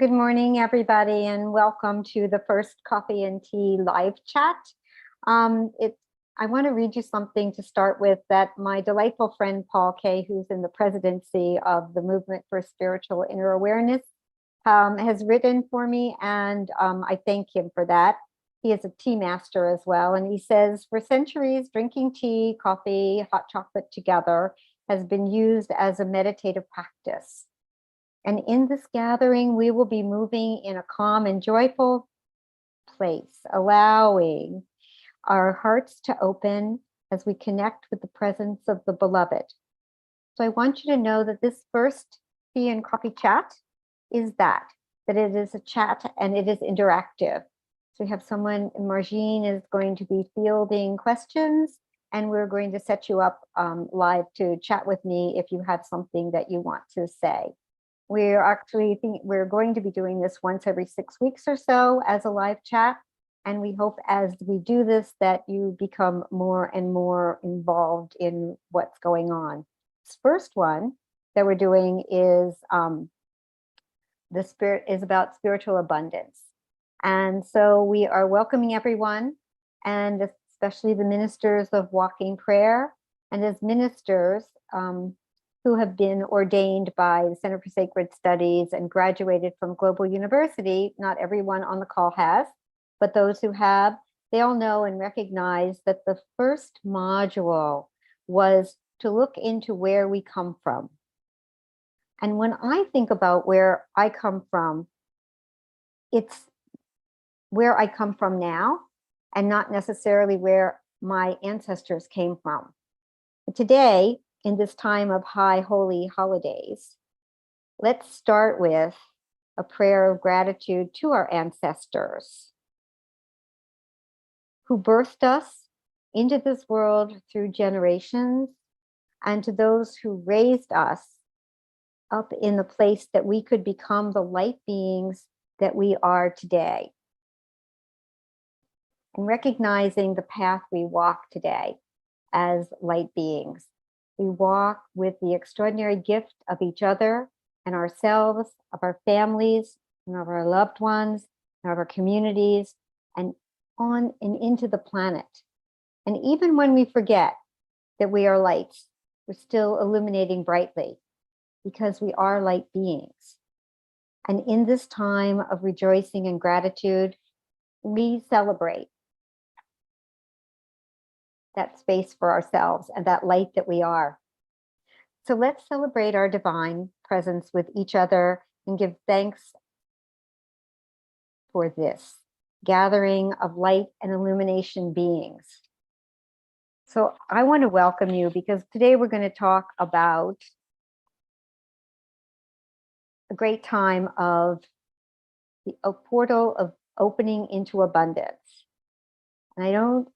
Good morning, everybody, and welcome to the first Coffee and Tea live chat. I want to read you something to start with that my delightful friend Paul Kay, who's in the presidency of the Movement for Spiritual Inner Awareness, has written for me, and I thank him for that. He is a tea master as well, and he says, for centuries, drinking tea, coffee, hot chocolate together has been used as a meditative practice. And in this gathering, we will be moving in a calm and joyful place, allowing our hearts to open as we connect with the presence of the beloved. So I want you to know that this first tea and coffee chat is that it is a chat and it is interactive. So we have someone, Margine is going to be fielding questions, and we're going to set you up live to chat with me if you have something that you want to say. We're going to be doing this once every 6 weeks or so as a live chat. And we hope as we do this that you become more and more involved in what's going on. This first one that we're doing is about spiritual abundance. And so we are welcoming everyone, and especially the ministers of walking prayer. And as ministers, who have been ordained by the Center for Sacred Studies and graduated from Global University. Not everyone on the call has, but those who have, they all know and recognize that the first module was to look into where we come from. And when I think about where I come from, it's where I come from now and not necessarily where my ancestors came from. Today, in this time of high holy holidays, let's start with a prayer of gratitude to our ancestors who birthed us into this world through generations, and to those who raised us up in the place that we could become the light beings that we are today. And recognizing the path we walk today as light beings. We walk with the extraordinary gift of each other and ourselves, of our families, and of our loved ones, and of our communities, and on and into the planet. And even when we forget that we are lights, we're still illuminating brightly because we are light beings. And in this time of rejoicing and gratitude, we celebrate that space for ourselves and that light that we are. So let's celebrate our divine presence with each other and give thanks for this gathering of light and illumination beings. So I want to welcome you because today we're going to talk about a great time of a portal of opening into abundance. And I don't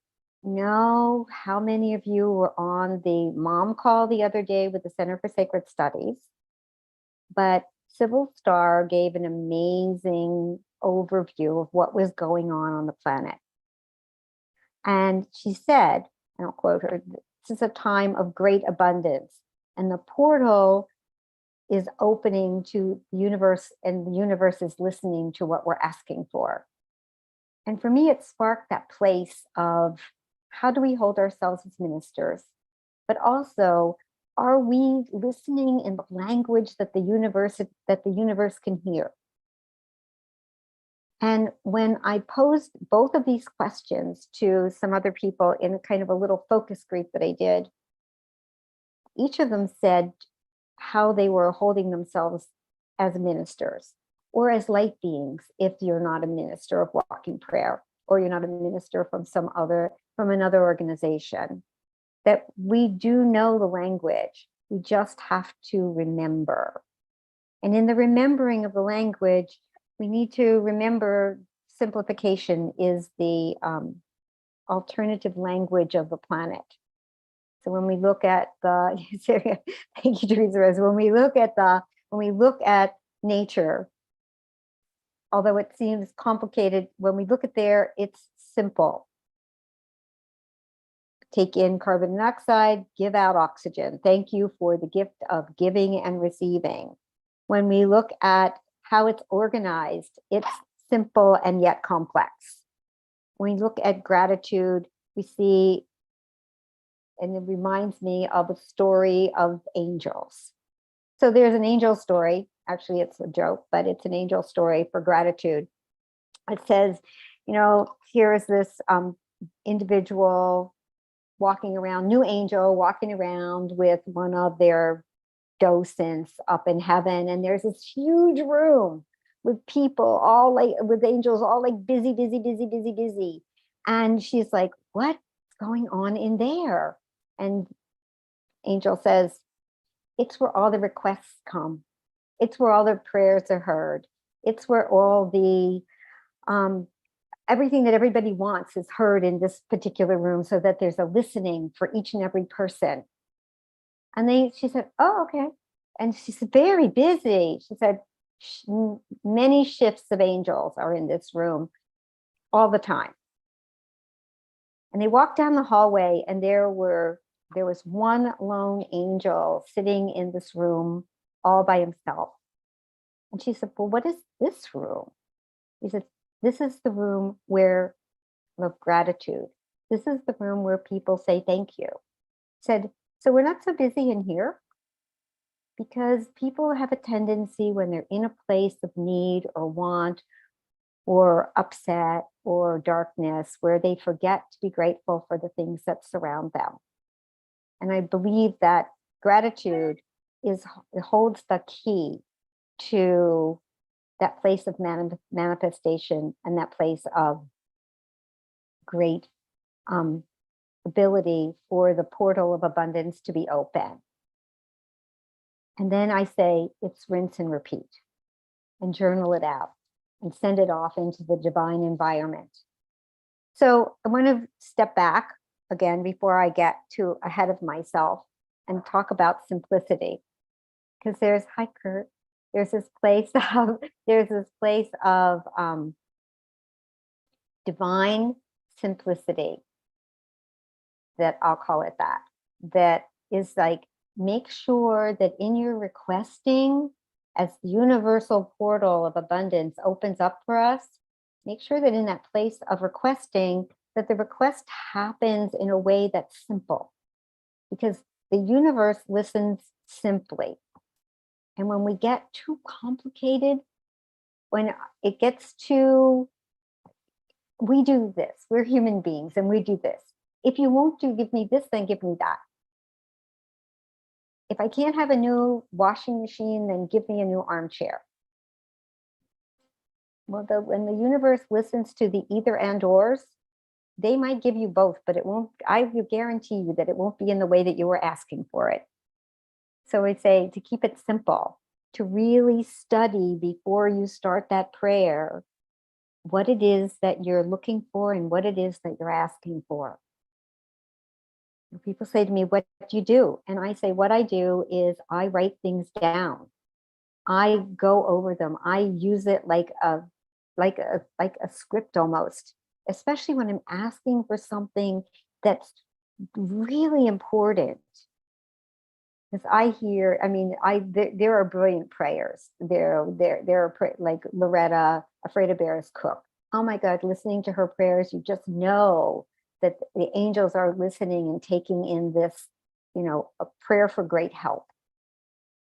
know how many of you were on the mom call the other day with the Center for Sacred Studies, but Sybil Starr gave an amazing overview of what was going on the planet. And she said, and I'll quote her, this is a time of great abundance, and the portal is opening to the universe, and the universe is listening to what we're asking for. And for me, it sparked that place of, how do we hold ourselves as ministers? But also, are we listening in the language that the universe can hear? And when I posed both of these questions to some other people in kind of a little focus group that I did, each of them said how they were holding themselves as ministers or as light beings if you're not a minister of walking prayer, or you're not a minister from another organization, that we do know the language. We just have to remember. And in the remembering of the language, we need to remember simplification is the alternative language of the planet. So when we look at thank you, Teresa. When we look at nature, although it seems complicated, when we look at there, it's simple. Take in carbon dioxide, give out oxygen. Thank you for the gift of giving and receiving. When we look at how it's organized. It's simple and yet complex. When we look at gratitude, we see, and it reminds me of a story of angels. So there's an angel story. Actually, it's a joke, but it's an angel story for gratitude. It says, here is this individual walking around, new angel walking around with one of their docents up in heaven. And there's this huge room with people all like, with angels all like busy, busy, busy, busy, busy. And she's like, what's going on in there? And angel says, it's where all the requests come. It's where all the prayers are heard. It's where all the, everything that everybody wants is heard in this particular room, so that there's a listening for each and every person. And she said, oh, okay. And she's very busy. She said, many shifts of angels are in this room all the time. And they walked down the hallway, and there was one lone angel sitting in this room all by himself. And she said, well, what is this room? He said, this is the room of gratitude. This is the room where people say thank you. He said, so we're not so busy in here, because people have a tendency when they're in a place of need or want or upset or darkness, where they forget to be grateful for the things that surround them. And I believe that gratitude holds the key to that place of manifestation, and that place of great ability for the portal of abundance to be open. And then I say it's rinse and repeat, and journal it out and send it off into the divine environment. So I want to step back again before I get too ahead of myself and talk about simplicity, because there's this place of divine simplicity, that I'll call it that is like, make sure that in your requesting, as the universal portal of abundance opens up for us, make sure that in that place of requesting, that the request happens in a way that's simple, because the universe listens simply. And when we get too complicated, when it gets too, we do this, we're human beings and we do this. If you won't give me this, then give me that. If I can't have a new washing machine, then give me a new armchair. Well, when the universe listens to the either and ors, they might give you both, but it won't, I will guarantee you that it won't be in the way that you were asking for it. So I say to keep it simple, to really study before you start that prayer, what it is that you're looking for and what it is that you're asking for. People say to me, what do you do? And I say, what I do is I write things down. I go over them. I use it like a script almost, especially when I'm asking for something that's really important. Because there are brilliant prayers. There are like Loretta, Afraid of Bears Cook. Oh my God, listening to her prayers, you just know that the angels are listening and taking in this, a prayer for great help.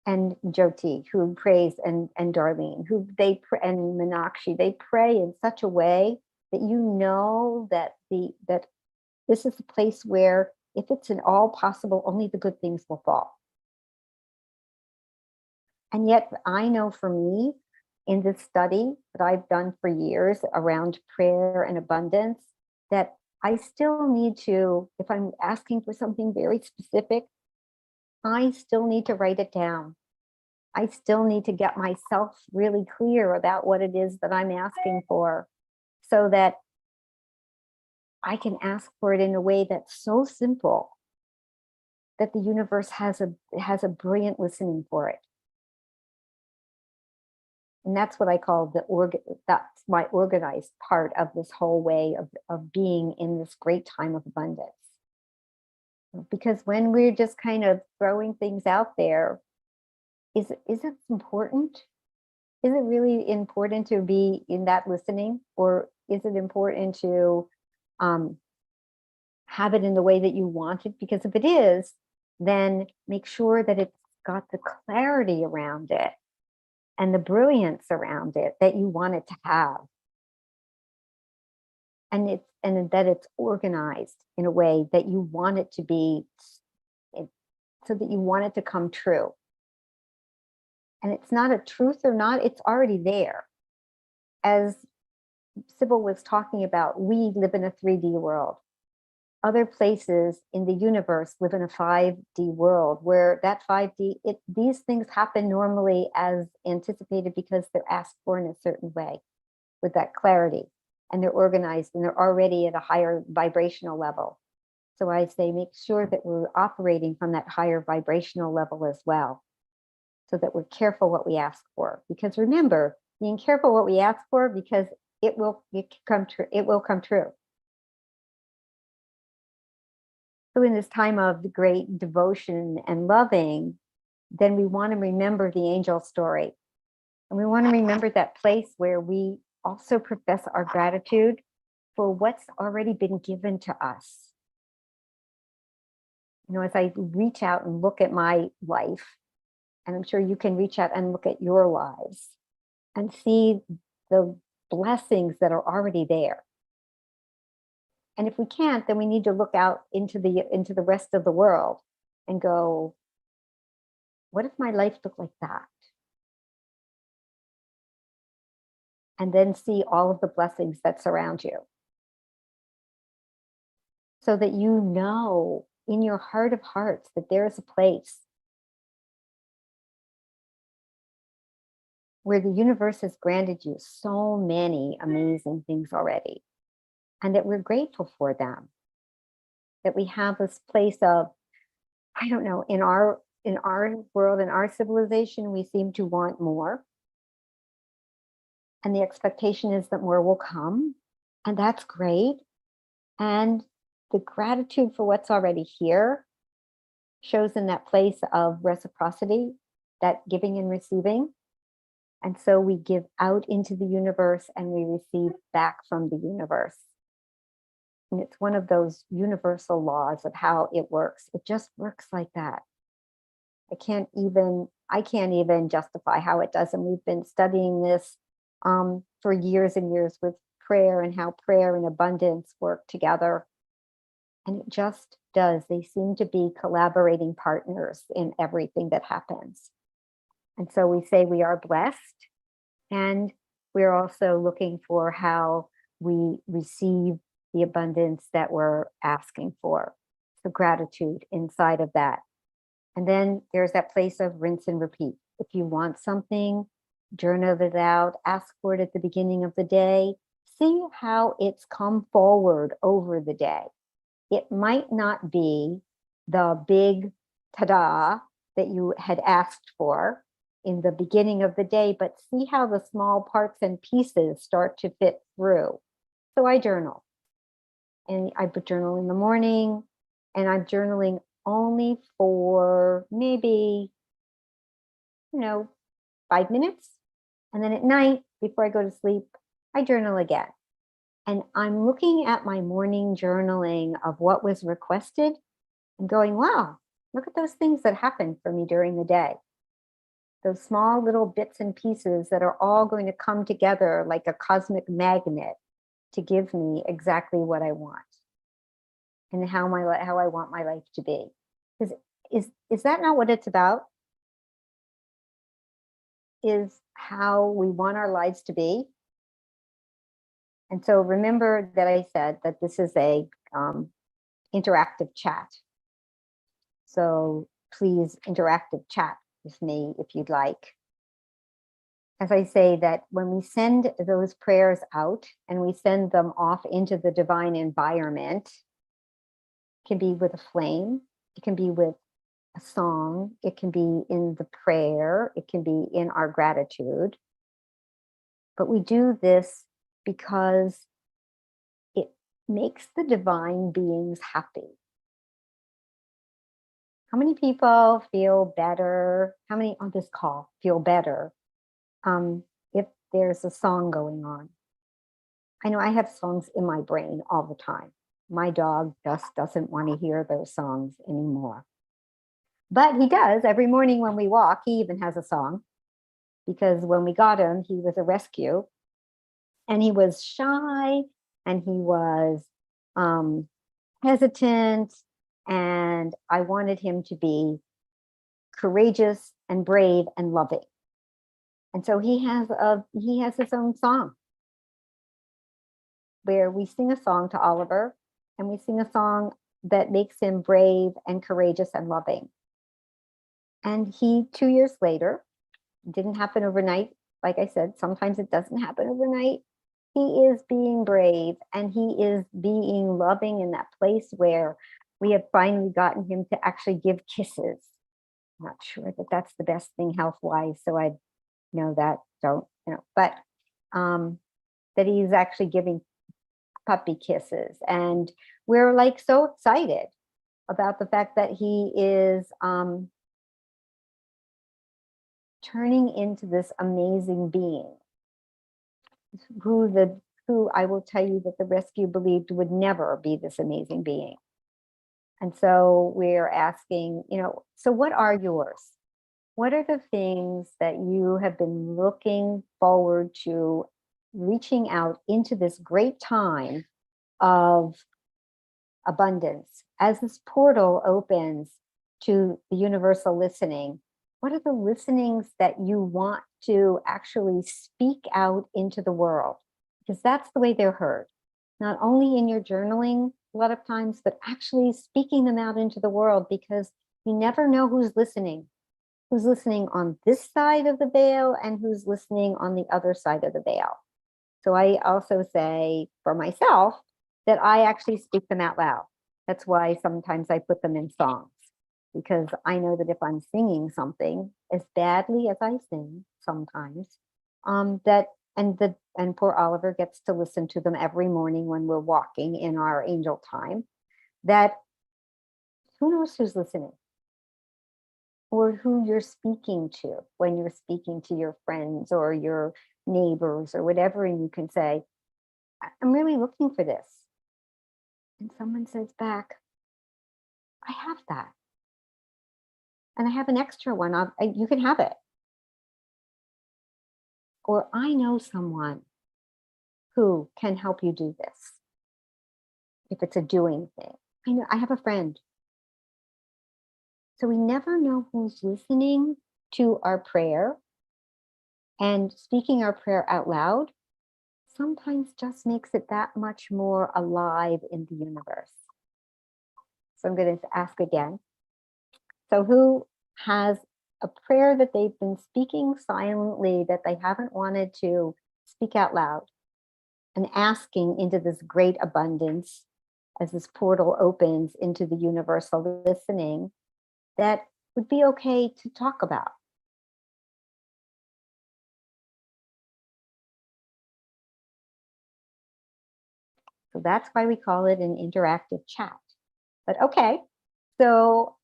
And Jyoti, who prays, and Darlene, and Meenakshi, they pray in such a way that that this is a place where, if it's an all possible, only the good things will fall. And yet I know for me, in this study that I've done for years around prayer and abundance, that I still need to, if I'm asking for something very specific, I still need to write it down. I still need to get myself really clear about what it is that I'm asking for, so that I can ask for it in a way that's so simple that the universe has a brilliant listening for it. And that's what I call that's my organized part of this whole way of being in this great time of abundance. Because when we're just kind of throwing things out there, is it important? is it really important to be in that listening, or is it important to have it in the way that you want it? Because if it is, then make sure that it's got the clarity around it and the brilliance around it that you want it to have. And that it's organized in a way that you want it to be, so that you want it to come true. And it's not a truth or not, it's already there. As Sybil was talking about, we live in a 3D world. Other places in the universe live in a 5D world, where that 5D, these things happen normally as anticipated because they're asked for in a certain way with that clarity, and they're organized and they're already at a higher vibrational level. So I say, make sure that we're operating from that higher vibrational level as well, so that we're careful what we ask for. Because remember, being careful what we ask for, because it will come true. It will come true. So in this time of the great devotion and loving, then we want to remember the angel story. And we want to remember that place where we also profess our gratitude for what's already been given to us. You know, as I reach out and look at my life, and I'm sure you can reach out and look at your lives and see the blessings that are already there. And if we can't, then we need to look out into the rest of the world and go, what if my life looked like that? And then see all of the blessings that surround you. So that you know in your heart of hearts that there is a place where the universe has granted you so many amazing things already, and that we're grateful for them. That we have this place of, I don't know, in our world, in our civilization, we seem to want more. And the expectation is that more will come, and that's great. And the gratitude for what's already here shows in that place of reciprocity, that giving and receiving. And so we give out into the universe and we receive back from the universe. And it's one of those universal laws of how it works. It just works like that. I can't even justify how it does. And we've been studying this for years and years with prayer, and how prayer and abundance work together. And it just does. They seem to be collaborating partners in everything that happens. And so we say we are blessed, and we're also looking for how we receive the abundance that we're asking for. So gratitude inside of that. And then there's that place of rinse and repeat. If you want something, journal it out, ask for it at the beginning of the day, see how it's come forward over the day. It might not be the big ta-da that you had asked for in the beginning of the day, but see how the small parts and pieces start to fit through. So I journal. And I journal in the morning, and I'm journaling only for maybe, 5 minutes. And then at night, before I go to sleep, I journal again. And I'm looking at my morning journaling of what was requested and going, wow, look at those things that happened for me during the day. Those small little bits and pieces that are all going to come together like a cosmic magnet to give me exactly what I want and how I want my life to be. Is that not what it's about? Is how we want our lives to be. And so remember that I said that this is a interactive chat. So please interactive chat with me if you'd like. As I say, that when we send those prayers out and we send them off into the divine environment, it can be with a flame, it can be with a song, it can be in the prayer, it can be in our gratitude. But we do this because it makes the divine beings happy. How many people feel better? How many on this call feel better there's a song going on. I know I have songs in my brain all the time. My dog just doesn't want to hear those songs anymore. But he does every morning when we walk. He even has a song, because when we got him, he was a rescue and he was shy and he was hesitant. And I wanted him to be courageous and brave and loving. And so he has his own song where we sing a song to Oliver, and we sing a song that makes him brave and courageous and loving. And he, 2 years later, didn't happen overnight. Like I said, sometimes it doesn't happen overnight. He is being brave and he is being loving in that place where we have finally gotten him to actually give kisses. I'm not sure that that's the best thing health-wise, so I know that, but that he's actually giving puppy kisses. And we're like so excited about the fact that he is turning into this amazing being who I will tell you that the rescue believed would never be this amazing being. And so we're asking, so what are yours? What are the things that you have been looking forward to reaching out into this great time of abundance? As this portal opens to the universal listening, what are the listenings that you want to actually speak out into the world? Because that's the way they're heard. Not only in your journaling a lot of times, but actually speaking them out into the world, because you never know who's listening on this side of the veil and who's listening on the other side of the veil. So I also say for myself that I actually speak them out loud. That's why sometimes I put them in songs, because I know that if I'm singing something as badly as I sing sometimes, and poor Oliver gets to listen to them every morning when we're walking in our angel time, that who knows who's listening or who you're speaking to when you're speaking to your friends or your neighbors or whatever, and you can say, I'm really looking for this. And someone says back, I have that. And I have an extra one. You can have it. Or I know someone who can help you do this. If it's a doing thing. I have a friend. So we never know who's listening to our prayer, and speaking our prayer out loud sometimes just makes it that much more alive in the universe. So I'm going to ask again. So who has a prayer that they've been speaking silently that they haven't wanted to speak out loud, and asking into this great abundance as this portal opens into the universal listening, that would be okay to talk about? So that's why we call it an interactive chat. But okay, so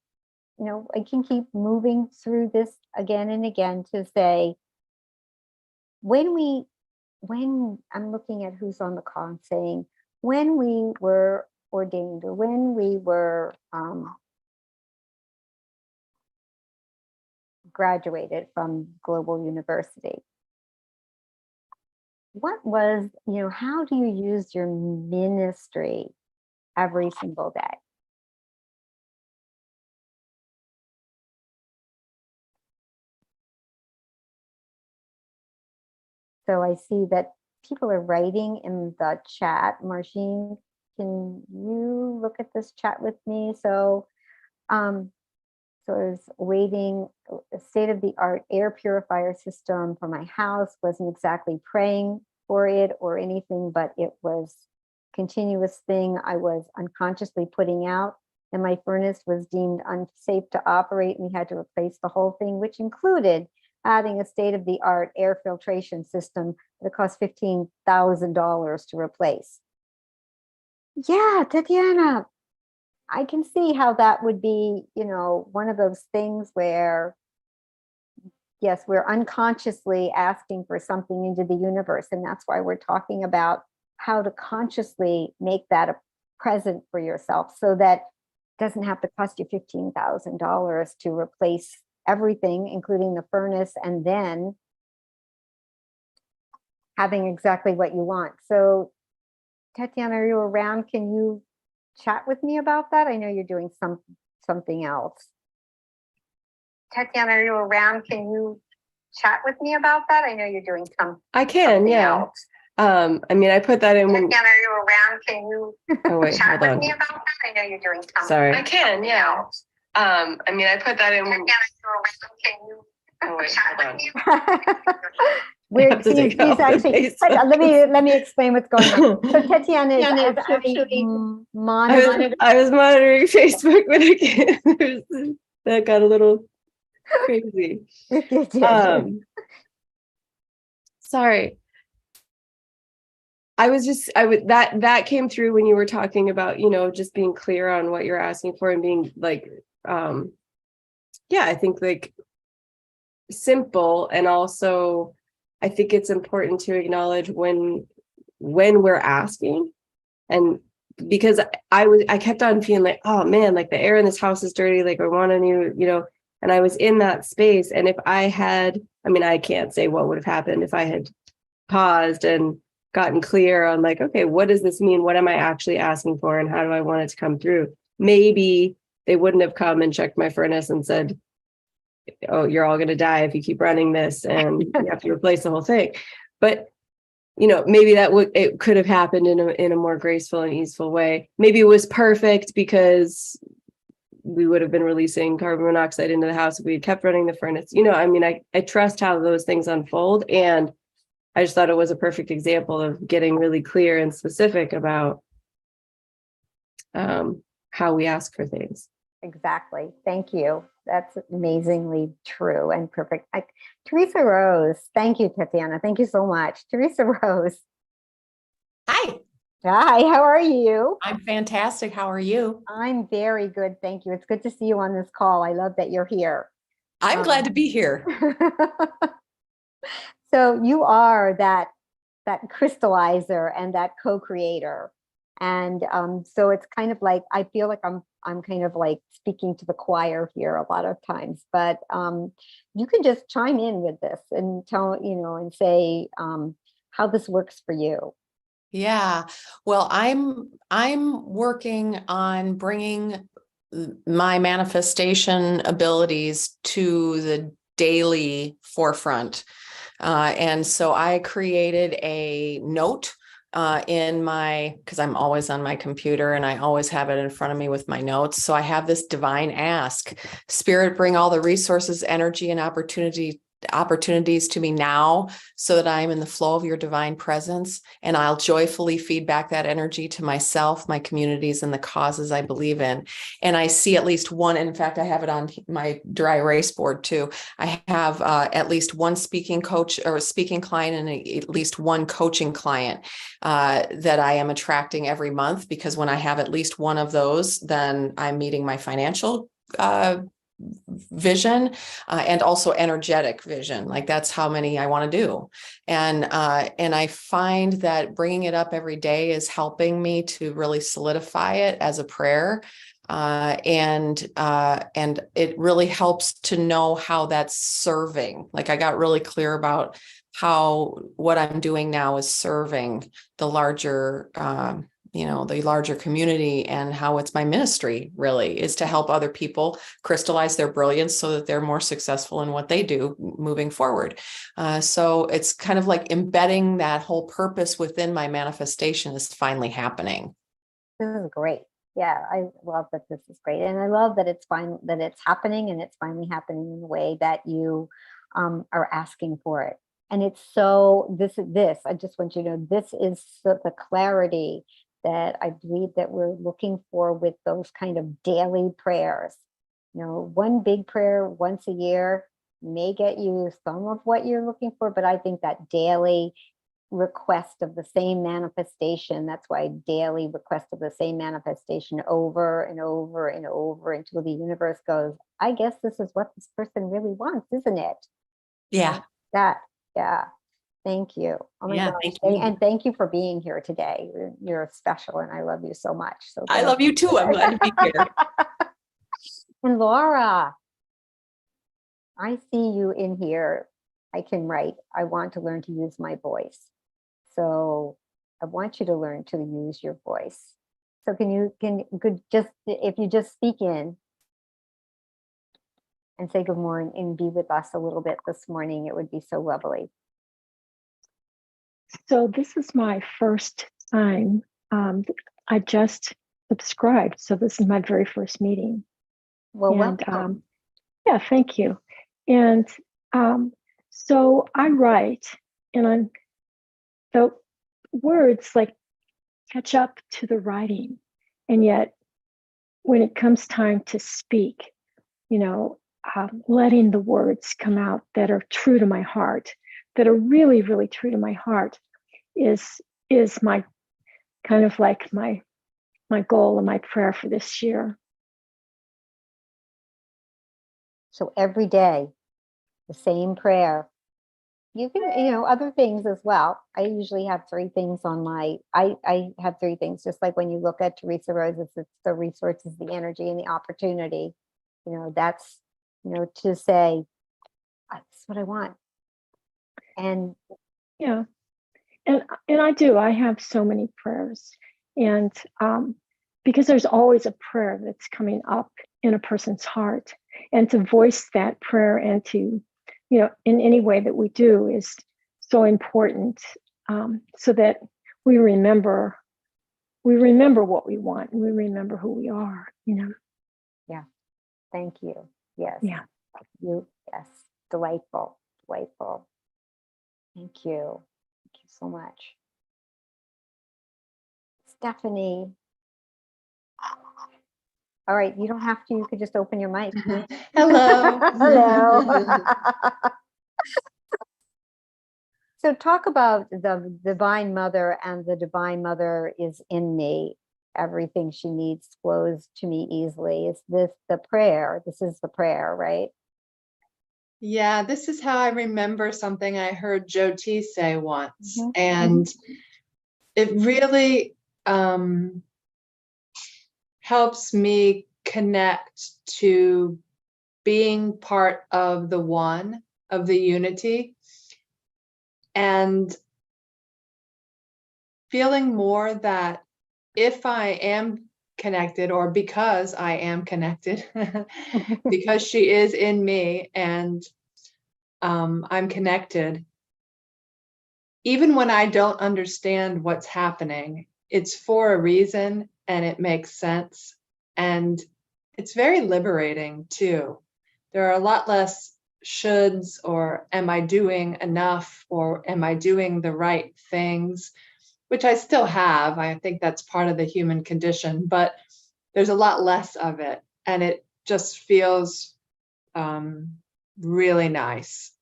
I can keep moving through this again and again to say, when I'm looking at who's on the call and saying, when we were ordained, or when we were graduated from Global University, what was, how do you use your ministry every single day? So I see that people are writing in the chat. Margine, can you look at this chat with me? So, so I was waiting, a state-of-the-art air purifier system for my house. Wasn't exactly praying for it or anything, but it was a continuous thing I was unconsciously putting out. And my furnace was deemed unsafe to operate, and we had to replace the whole thing, which included adding a state-of-the-art air filtration system that cost $15,000 to replace. Yeah, Tatiana, I can see how that would be, one of those things where yes, we're unconsciously asking for something into the universe. And that's why we're talking about how to consciously make that a present for yourself so that it doesn't have to cost you $15,000 to replace everything, including the furnace, and then having exactly what you want. So Tatiana, are you around? Can you chat with me about that? I know you're doing something else. Tatiana, are you around? Can you chat with me about that? I know you're doing I can, yeah. else. I mean, I put that in when. Tatiana, are you around? Can you chat with me about that? I know you're doing Sorry. I can, yeah. I mean, I put that in when. Tatiana, are you around? Can you chat with me? He's actually, let me explain what's going on. So Tatiana is actually monitoring. I was monitoring Facebook, but that got a little crazy. Sorry. That came through when you were talking about, just being clear on what you're asking for and being like, I think like simple. And also I think it's important to acknowledge when we're asking, and because I kept on feeling like, oh man, like the air in this house is dirty, like I want a new, and I was in that space. And if I can't say what would have happened if I had paused and gotten clear on like, okay, what does this mean? What am I actually asking for? And how do I want it to come through? Maybe they wouldn't have come and checked my furnace and said, oh, you're all going to die if you keep running this and you have to replace the whole thing. But maybe it could have happened in a more graceful and easeful way. Maybe it was perfect because we would have been releasing carbon monoxide into the house if we had kept running the furnace. I trust how those things unfold. And I just thought it was a perfect example of getting really clear and specific about how we ask for things. Exactly. Thank you. That's amazingly true and perfect. Teresa Rose. Thank you, Tatiana. Thank you so much. Teresa Rose. Hi. Hi, how are you? I'm fantastic. How are you? I'm very good. Thank you. It's good to see you on this call. I love that you're here. I'm glad to be here. So you are that crystallizer and that co-creator. And so it's kind of like, I feel like I'm kind of like speaking to the choir here a lot of times, but you can just chime in with this and tell, and say how this works for you. Yeah. Well, I'm working on bringing my manifestation abilities to the daily forefront. And so I created a note because I'm always on my computer and I always have it in front of me with my notes. So I have this divine ask: Spirit, bring all the resources, energy, and opportunities to me now so that I'm in the flow of your divine presence, and I'll joyfully feed back that energy to myself, my communities, and the causes I believe in. And I see at least one, in fact, I have it on my dry erase board too. I have at least one speaking coach or speaking client and at least one coaching client that I am attracting every month, because when I have at least one of those, then I'm meeting my financial vision and also energetic vision. Like that's how many I want to do. And I find that bringing it up every day is helping me to really solidify it as a prayer. And it really helps to know how that's serving. Like I got really clear about how what I'm doing now is serving the larger the larger community, and how it's my ministry really is to help other people crystallize their brilliance so that they're more successful in what they do moving forward. So it's kind of like embedding that whole purpose within my manifestation is finally happening. This is great. Yeah, I love that this is great. And I love that it's happening, and it's finally happening in the way that you are asking for it. And it's so I just want you to know, this is the clarity that I believe that we're looking for with those kind of daily prayers. One big prayer once a year may get you some of what you're looking for, but I think that daily request of the same manifestation, that's why daily request of the same manifestation over and over and over until the universe goes, I guess this is what this person really wants, isn't it? Yeah. Yeah. Thank you. Oh my Yeah, gosh. thank you. And thank you for being here today. You're special and I love you so much. So I thank love you too. I'm glad to be here. And Laura, I see you in here. I can write. I want to learn to use my voice. So I want you to learn to use your voice. So if you just speak in and say good morning and be with us a little bit this morning, it would be so lovely. So this is my first time. I just subscribed, so this is my very first meeting. Well, And welcome. yeah, thank you. And so I write, and the words like catch up to the writing, and yet when it comes time to speak, letting the words come out that are true to my heart, that are really, really true to my heart, is my kind of like my goal and my prayer for this year. So every day, the same prayer. You can, other things as well. I usually have three things on I have three things, just like when you look at Teresa Rose's, it's the resources, the energy, and the opportunity. That's, to say, that's what I want. And Yeah. And I have so many prayers, and because there's always a prayer that's coming up in a person's heart, and to voice that prayer and to, in any way that we do is so important, so that we remember what we want, and we remember who we are. Yeah, thank you. Yes. Yeah. Yes, delightful. Thank you. Thank you so much. Stephanie. All right, you don't have to, you could just open your mic. Hello. Hello. So talk about the Divine Mother, and the Divine Mother is in me. Everything she needs flows to me easily. Is this the prayer? This is the prayer, right? Yeah, this is how I remember something I heard Joe T say once. Mhm. And it really helps me connect to being part of the one, of the unity, and feeling more that if I am connected, or because I am connected, because she is in me and I'm connected, even when I don't understand what's happening, it's for a reason and it makes sense. And it's very liberating too. There are a lot less shoulds, or am I doing enough, or am I doing the right things, which I still have. I think that's part of the human condition, but there's a lot less of it. And it just feels really nice.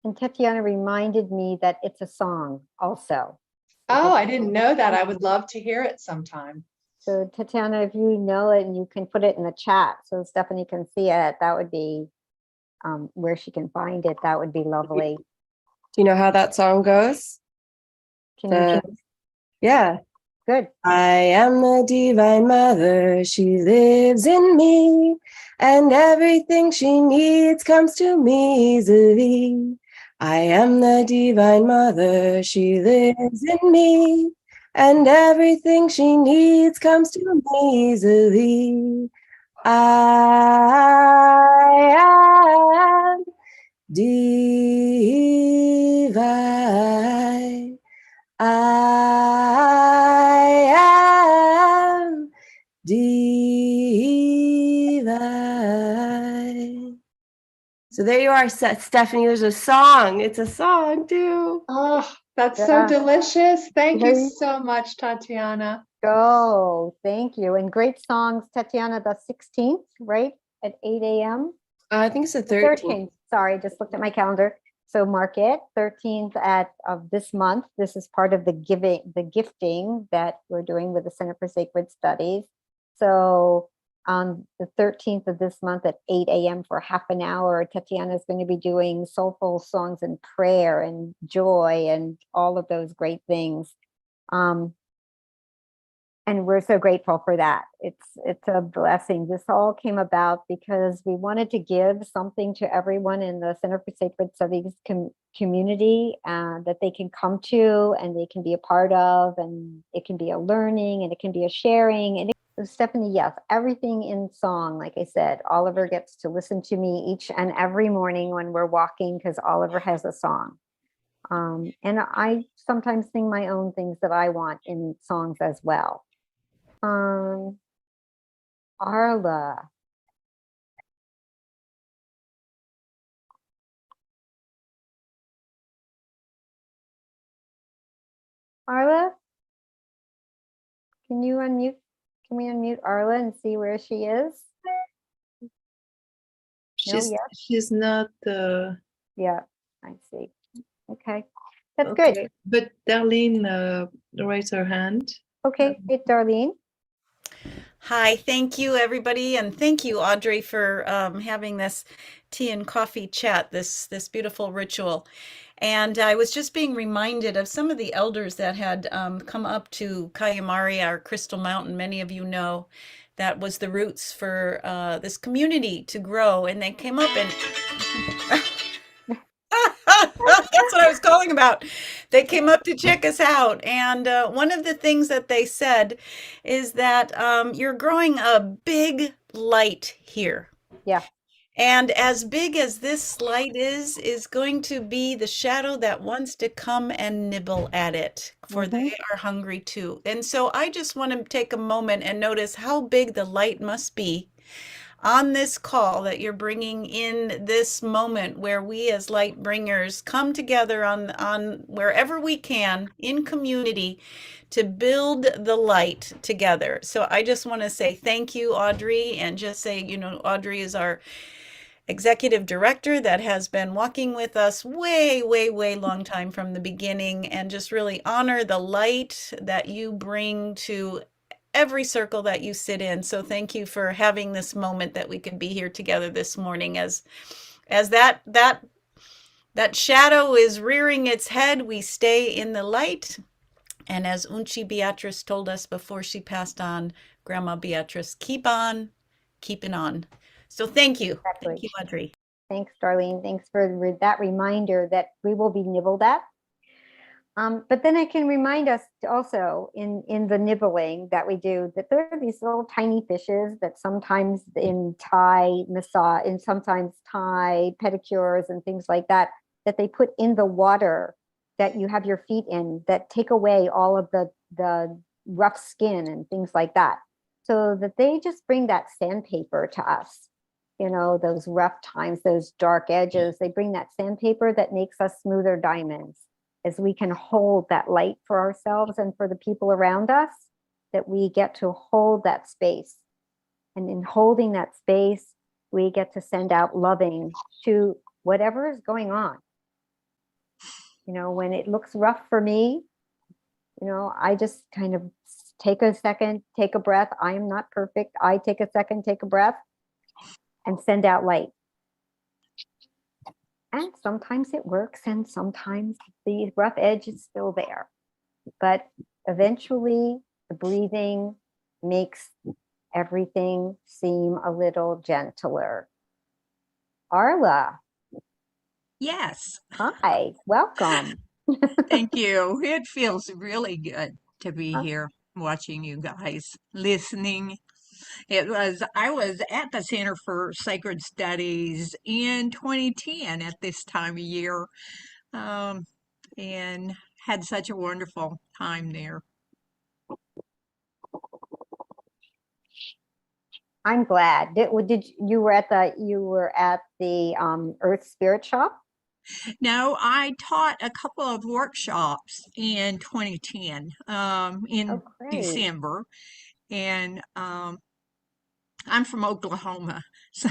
And Tatiana reminded me that it's a song also. Oh, I didn't know that. I would love to hear it sometime. So Tatiana, if you know it and you can put it in the chat so Stephanie can see it, that would be where she can find it. That would be lovely. Do you know how that song goes? Yeah. Good. I am the Divine Mother, she lives in me, and everything she needs comes to me easily. I am the Divine Mother, she lives in me, and everything she needs comes to me easily. I am divine. I am divine. So there you are, Stephanie. There's a song. It's a song too. Oh, that's Yeah. so delicious. Thank There you you so much, Tatiana. Go. Thank you. And great songs, Tatiana, the 16th, right? At 8 a.m. I think it's the 13th. Sorry, just looked at my calendar. So mark it, 13th of this month. This is part of the gifting that we're doing with the Center for Sacred Studies. So on the 13th of this month at 8 a.m. for half an hour. Tatiana is going to be doing soulful songs and prayer and joy and all of those great things. And we're so grateful for that. It's a blessing. This all came about because we wanted to give something to everyone in the Center for Sacred Studies community that they can come to and they can be a part of, and it can be a learning and it can be a sharing. And Stephanie, yes, everything in song. Like I said, Oliver gets to listen to me each and every morning when we're walking because Oliver has a song. And I sometimes sing my own things that I want in songs as well. Arla. Arla, can you unmute? Can we unmute Arla and see where she is? She's not Yeah, I see. Okay, that's okay. good. But Darlene raised her hand. Okay, it's Darlene. Hi, thank you, everybody, and thank you, Audrey, for having this tea and coffee chat, this beautiful ritual. And I was just being reminded of some of the elders that had come up to Kayamari, our crystal mountain. Many of you know that was the roots for this community to grow, and they came up and that's what I was calling about. They came up to check us out. And one of the things that they said is that you're growing a big light here. Yeah. And as big as this light is going to be the shadow that wants to come and nibble at it, for they are hungry too. And so I just want to take a moment and notice how big the light must be on this call that you're bringing in this moment where we as light bringers come together on wherever we can in community to build the light together. So I just want to say thank you, Audrey, and just say, Audrey is our executive director that has been walking with us way long time from the beginning, and just really honor the light that you bring to every circle that you sit in. So thank you for having this moment that we can be here together this morning as that shadow is rearing its head, we stay in the light. And as Unchi Beatrice told us before she passed on, Grandma Beatrice, keep on keeping on. So thank you. Exactly. Thank you, Audrey. Thanks, Darlene. Thanks for that reminder that we will be nibbled at. But then I can remind us also in the nibbling that we do that there are these little tiny fishes that sometimes in Thai massage and sometimes Thai pedicures and things like that they put in the water that you have your feet in that take away all of the rough skin and things like that. So that they just bring that sandpaper to us. Those rough times, those dark edges, they bring that sandpaper that makes us smoother diamonds. As we can hold that light for ourselves and for the people around us, that we get to hold that space. And in holding that space, we get to send out loving to whatever is going on. When it looks rough for me, I just kind of take a second, take a breath. I am not perfect. I take a second, take a breath, and send out light. And sometimes it works, and sometimes the rough edge is still there. But eventually, the breathing makes everything seem a little gentler. Arla. Yes. Hi, welcome. Thank you. It feels really good to be here watching you guys, listening. I was at the Center for Sacred Studies in 2010 at this time of year, and had such a wonderful time there. I'm glad. You were at the Earth Spirit Shop? No, I taught a couple of workshops in 2010, in December, and I'm from Oklahoma, so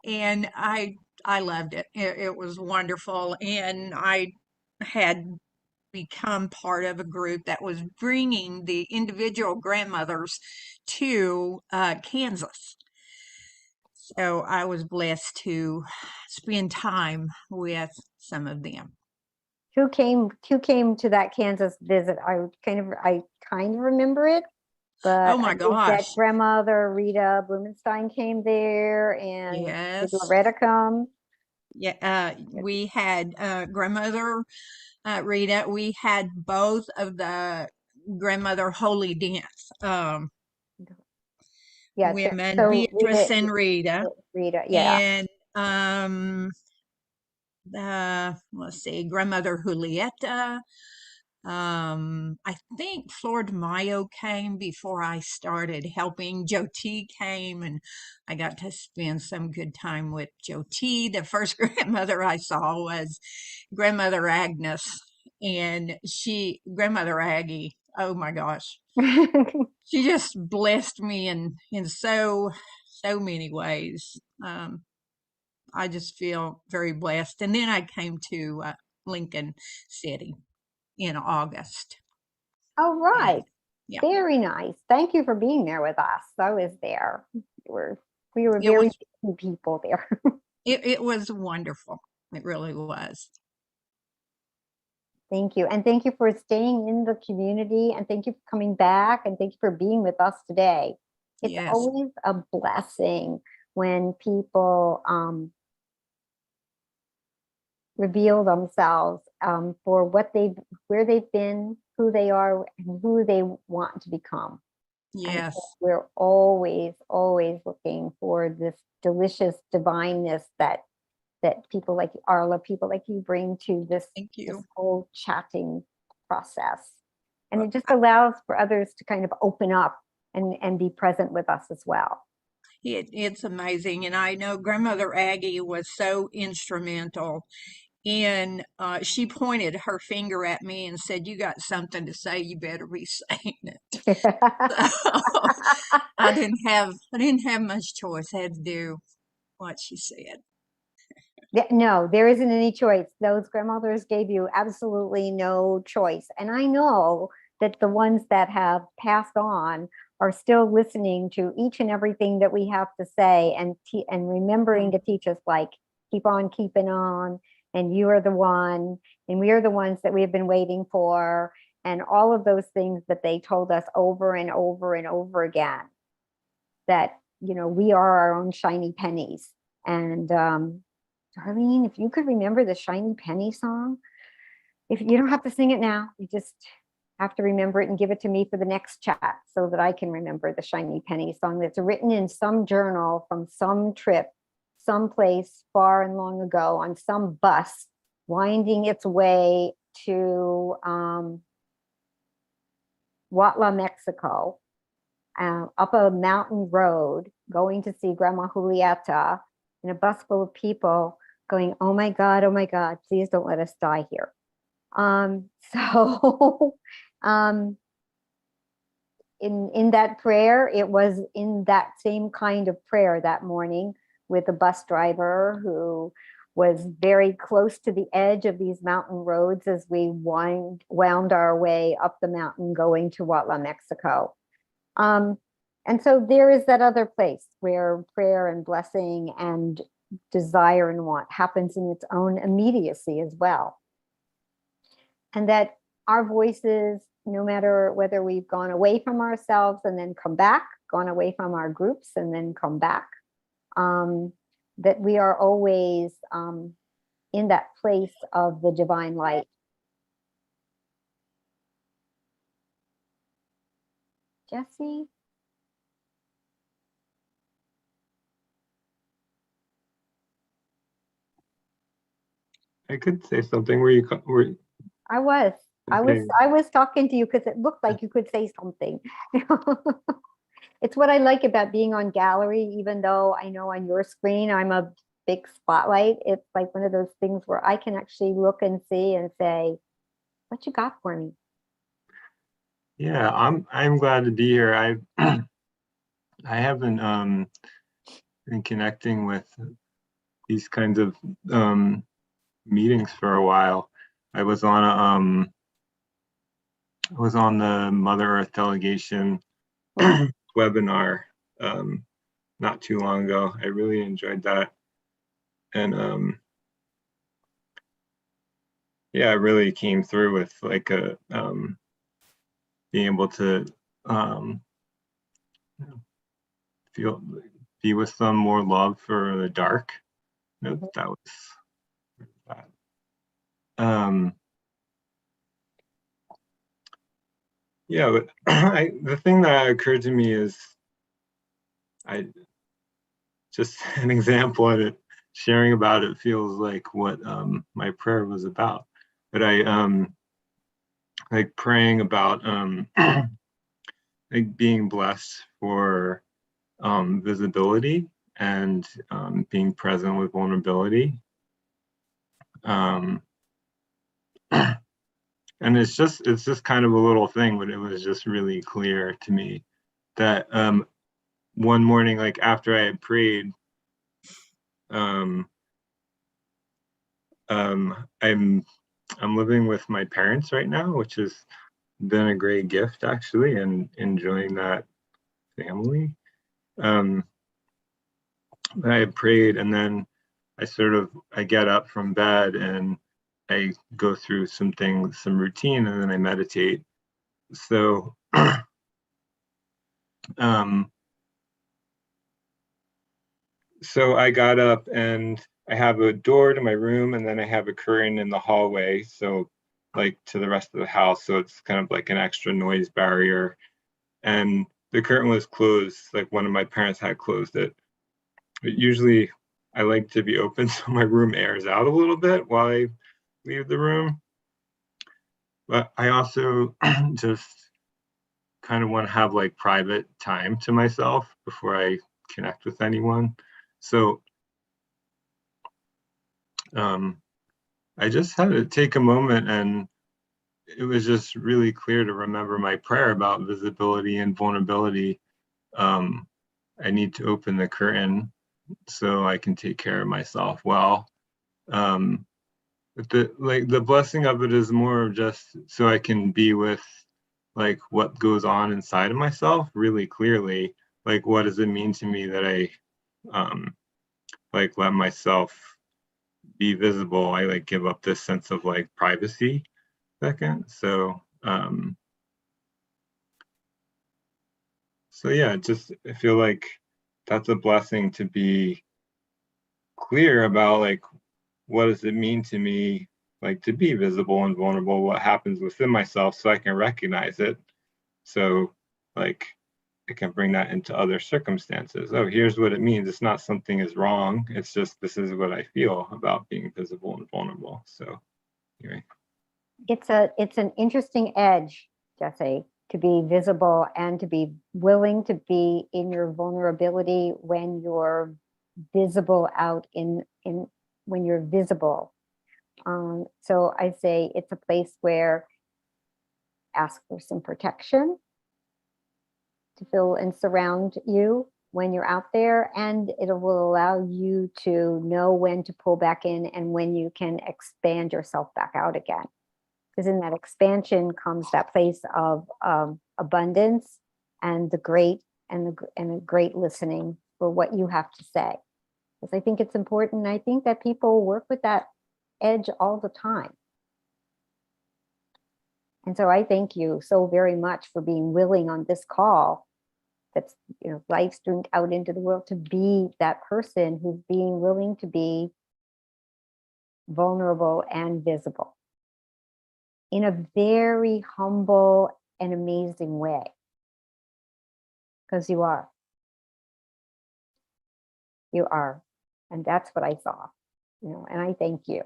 and I loved it. It was wonderful, and I had become part of a group that was bringing the individual grandmothers to Kansas. So I was blessed to spend time with some of them. Who came to that Kansas visit? I kind of remember it, but Oh my I think that gosh. grandmother Rita Blumenstein came there, and Yes. did Loretta come? Yeah, we had grandmother Rita. We had both of the grandmother holy dance Yeah, women, so Beatrice and Rita. Rita, yeah. And let's see, grandmother Julieta. I think Flor de Mayo came before I started helping. Joe T came, and I got to spend some good time with Joe T. The first grandmother I saw was grandmother Agnes, and grandmother Aggie, oh my gosh, she just blessed me in so many ways. I just feel very blessed. And then I came to Lincoln City in August. All right. Yeah. Very nice. Thank you for being there with us. I was there. We were It very was- few people there. It was wonderful. It really was. Thank you. And thank you for staying in the community, and thank you for coming back, and thank you for being with us today. It's Yes. always a blessing when people reveal themselves for where they've been, who they are, and who they want to become. Yes. And we're always looking for this delicious divineness that people like Arla, people like you bring to this, Thank you. this whole chatting process. And Well, it just allows for others to kind of open up and be present with us as well. It's amazing. And I know grandmother Aggie was so instrumental in, she pointed her finger at me and said, "You got something to say, you better be saying it." So, I didn't have much choice. I had to do what she said. No, there isn't any choice. Those grandmothers gave you absolutely no choice. And I know that the ones that have passed on are still listening to each and everything that we have to say, and remembering to teach us, like, keep on keeping on, and you are the one, and we are the ones that we have been waiting for, and all of those things that they told us over and over and over again, that, we are our own shiny pennies. And Darlene, if you could remember the Shiny Penny song, if you don't have to sing it now, you just have to remember it and give it to me for the next chat so that I can remember the Shiny Penny song that's written in some journal from some trip, someplace far and long ago, on some bus winding its way to Huatla, Mexico, up a mountain road, going to see Grandma Julieta, in a bus full of people going, oh my God, please don't let us die here. So in that prayer, it was in that same kind of prayer that morning, with a bus driver who was very close to the edge of these mountain roads as we wound our way up the mountain going to Huatla, Mexico. And so there is that other place where prayer and blessing and desire and want happens in its own immediacy as well. And that our voices, no matter whether we've gone away from ourselves and then come back, gone away from our groups and then come back, that we are always in that place of the divine light. Jesse? I could say something. I was talking to you because it looked like you could say something. It's what I like about being on gallery, even though I know on your screen I'm a big spotlight. It's like one of those things where I can actually look and see and say, what you got for me? Yeah, I'm glad to be here. I haven't been connecting with these kinds of meetings for a while. I was on was on the Mother Earth delegation webinar not too long ago. I really enjoyed that. And yeah, it really came through with like a being able to be with some more love for the dark. That was that. Yeah, but the thing that occurred to me is just an example of it, sharing about it feels like what my prayer was about. But I like praying about like being blessed for visibility and being present with vulnerability. And it's just kind of a little thing, but it was just really clear to me that one morning, like after I had prayed, I'm living with my parents right now, which has been a great gift actually, and enjoying that family. I had prayed, and then I get up from bed and I go through some things, some routine, and then I meditate. So so I got up and I have a door to my room, and then I have a curtain in the hallway, so like to the rest of the house, so it's kind of like an extra noise barrier. And the curtain was closed, like one of my parents had closed it. But usually I like to be open so my room airs out a little bit while I leave the room. But I also just kind of want to have like private time to myself before I connect with anyone. So I just had to take a moment, and it was just really clear to remember my prayer about visibility and vulnerability. I need to open the curtain so I can take care of myself well. But the blessing of it is more of just so I can be with like what goes on inside of myself really clearly. Like, what does it mean to me that I like let myself be visible? I like give up this sense of like privacy second. So yeah, just I feel like that's a blessing to be clear about like what does it mean to me like to be visible and vulnerable, what happens within myself, so I can recognize it. So like I can bring that into other circumstances. Oh, here's what it means. It's not something is wrong. It's just this is what I feel about being visible and vulnerable. So anyway. It's an interesting edge, Jesse, to be visible and to be willing to be in your vulnerability when you're visible out in when you're visible. So I say it's a place where ask for some protection to fill and surround you when you're out there, and it will allow you to know when to pull back in and when you can expand yourself back out again. Because in that expansion comes that place of abundance and the great and a great listening for what you have to say. Because I think it's important. I think that people work with that edge all the time. And so I thank you so very much for being willing on this call that's live streamed out into the world to be that person who's being willing to be vulnerable and visible in a very humble and amazing way. Because you are. You are. And that's what I saw. And I thank you.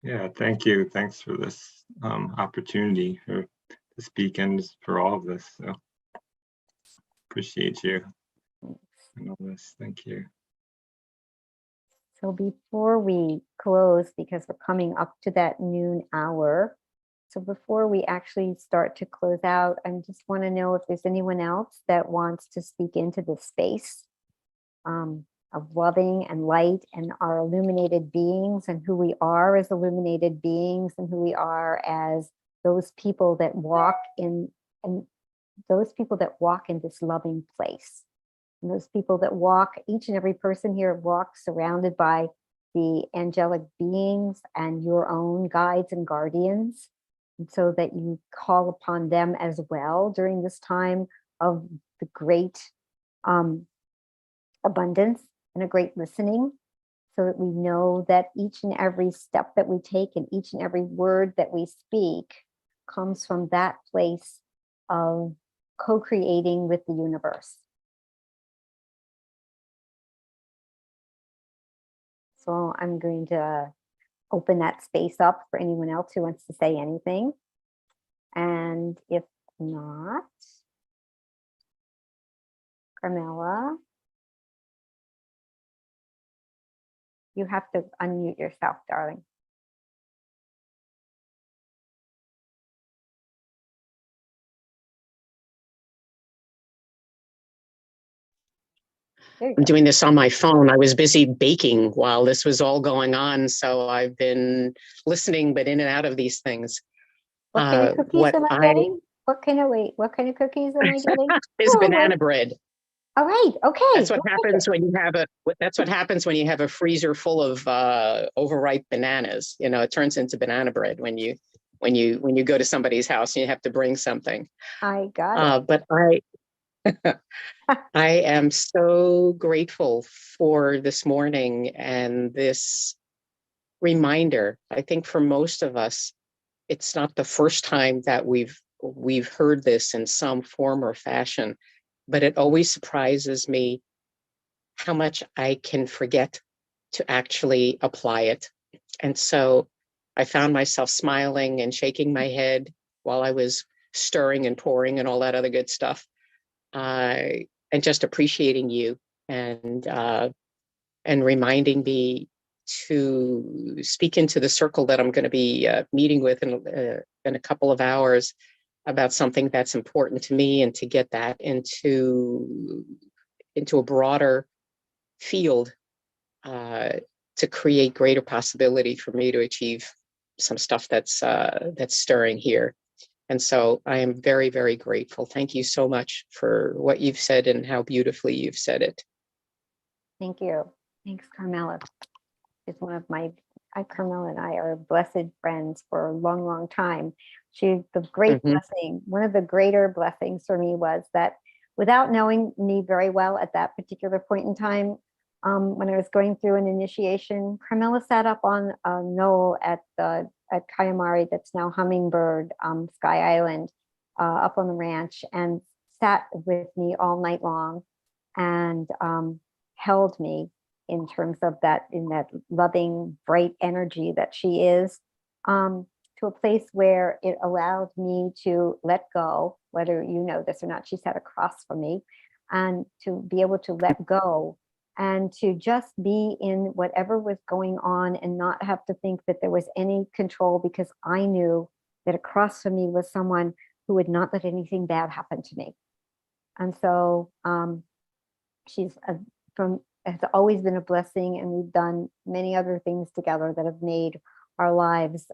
Yeah, thank you. Thanks for this opportunity to speak and for all of this. So appreciate you and all this. Thank you. So before we close, because we're coming up to that noon hour, so before we actually start to close out, I just want to know if there's anyone else that wants to speak into this space of loving and light and our illuminated beings and who we are as illuminated beings and who we are as those people that walk in, and those people that walk in this loving place. And those people that walk, each and every person here walks surrounded by the angelic beings and your own guides and guardians. And so that you call upon them as well during this time of the great abundance and a great listening, so that we know that each and every step that we take and each and every word that we speak comes from that place of co-creating with the universe. So I'm going to open that space up for anyone else who wants to say anything. And if not, Carmela, you have to unmute yourself, darling. I'm doing this on my phone. I was busy baking while this was all going on, so I've been listening, but in and out of these things. What kind of cookies am I getting? What kind of cookies am I getting? Is banana bread. All right. Okay. That's what happens when you have a. That's what happens when you have a freezer full of overripe bananas. You know, it turns into banana bread when you go to somebody's house and you have to bring something. I got it. But I am so grateful for this morning and this reminder. I think for most of us, it's not the first time that we've heard this in some form or fashion, but it always surprises me how much I can forget to actually apply it. And so I found myself smiling and shaking my head while I was stirring and pouring and all that other good stuff. And just appreciating you and reminding me to speak into the circle that I'm going to be meeting with in a couple of hours about something that's important to me, and to get that into a broader field to create greater possibility for me to achieve some stuff that's stirring here. And so I am very, very grateful. Thank you so much for what you've said and how beautifully you've said it. Thank you. Thanks, Carmela. It's one of Carmela and I are blessed friends for a long, long time. The great blessing, one of the greater blessings for me was that, without knowing me very well at that particular point in time, when I was going through an initiation, Carmela sat up on a knoll at Kayamari, that's now Hummingbird Sky Island, up on the ranch, and sat with me all night long and held me in terms of that, in that loving, bright energy that she is, to a place where it allowed me to let go, whether you know this or not. She sat across from me, and to be able to let go and to just be in whatever was going on and not have to think that there was any control, because I knew that across from me was someone who would not let anything bad happen to me. And so she's has always been a blessing, and we've done many other things together that have made our lives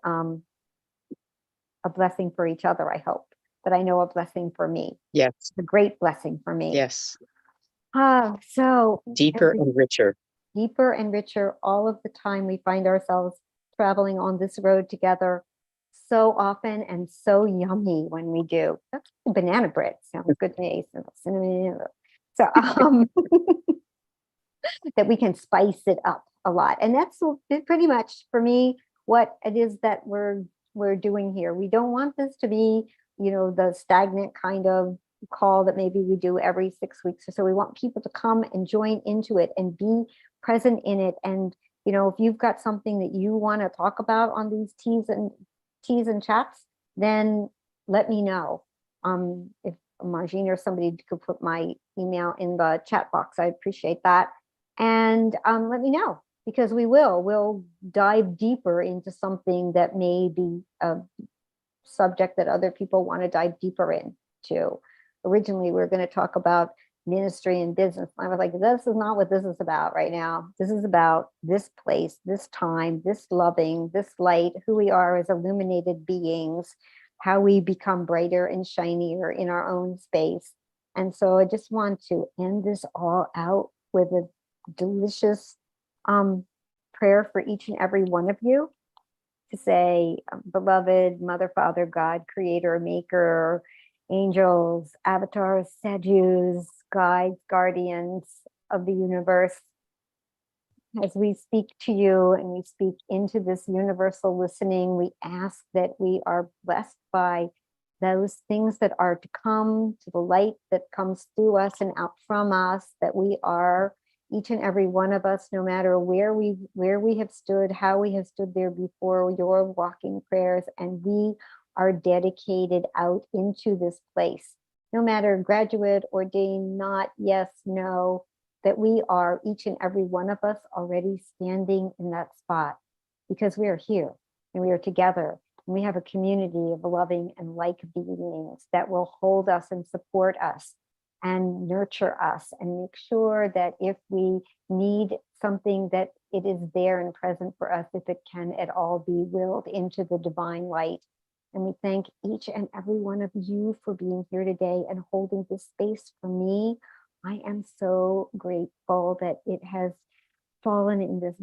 a blessing for each other, I hope. But I know a blessing for me. Yes. A great blessing for me. Yes. So deeper and richer. Deeper and richer all of the time. We find ourselves traveling on this road together so often, and so yummy when we do. That's banana bread. Sounds good to me. Cinnamon. So that we can spice it up a lot. And that's pretty much for me what it is that we're doing here. We don't want this to be, the stagnant kind of call that maybe we do every 6 weeks or so. We want people to come and join into it and be present in it. And if you've got something that you want to talk about on these teas and chats, then let me know. If Margine or somebody could put my email in the chat box, I appreciate that. And let me know, because we'll dive deeper into something that may be a subject that other people want to dive deeper into. Originally, we were going to talk about ministry and business. I was like, this is not what this is about right now. This is about this place, this time, this loving, this light, who we are as illuminated beings, how we become brighter and shinier in our own space. And so I just want to end this all out with a delicious prayer for each and every one of you, to say, beloved Mother, Father, God, Creator, Maker, angels, avatars, sadhus, guides, guardians of the universe, as we speak to you and we speak into this universal listening, we ask that we are blessed by those things that are to come, to the light that comes through us and out from us, that we are, each and every one of us, no matter where we have stood, how we have stood there before your walking prayers, and we are dedicated out into this place, no matter graduate, ordained, not, yes, no, that we are, each and every one of us, already standing in that spot, because we are here and we are together, and we have a community of loving and like beings that will hold us and support us and nurture us and make sure that if we need something, that it is there and present for us, if it can at all be willed into the divine light. And we thank each and every one of you for being here today and holding this space for me. I am so grateful that it has fallen in this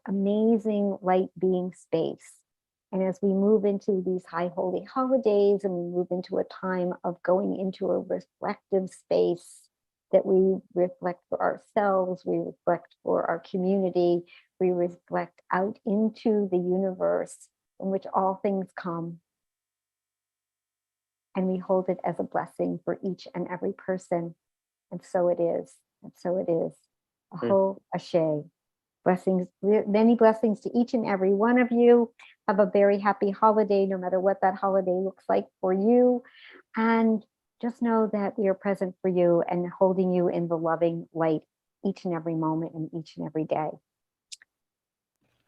amazing light being space. And as we move into these high holy holidays and we move into a time of going into a reflective space, that we reflect for ourselves, we reflect for our community, we reflect out into the universe in which all things come. And we hold it as a blessing for each and every person. And so it is. And so it is. Aho ashe. Blessings, many blessings to each and every one of you. Have a very happy holiday, no matter what that holiday looks like for you. And just know that we are present for you and holding you in the loving light each and every moment and each and every day.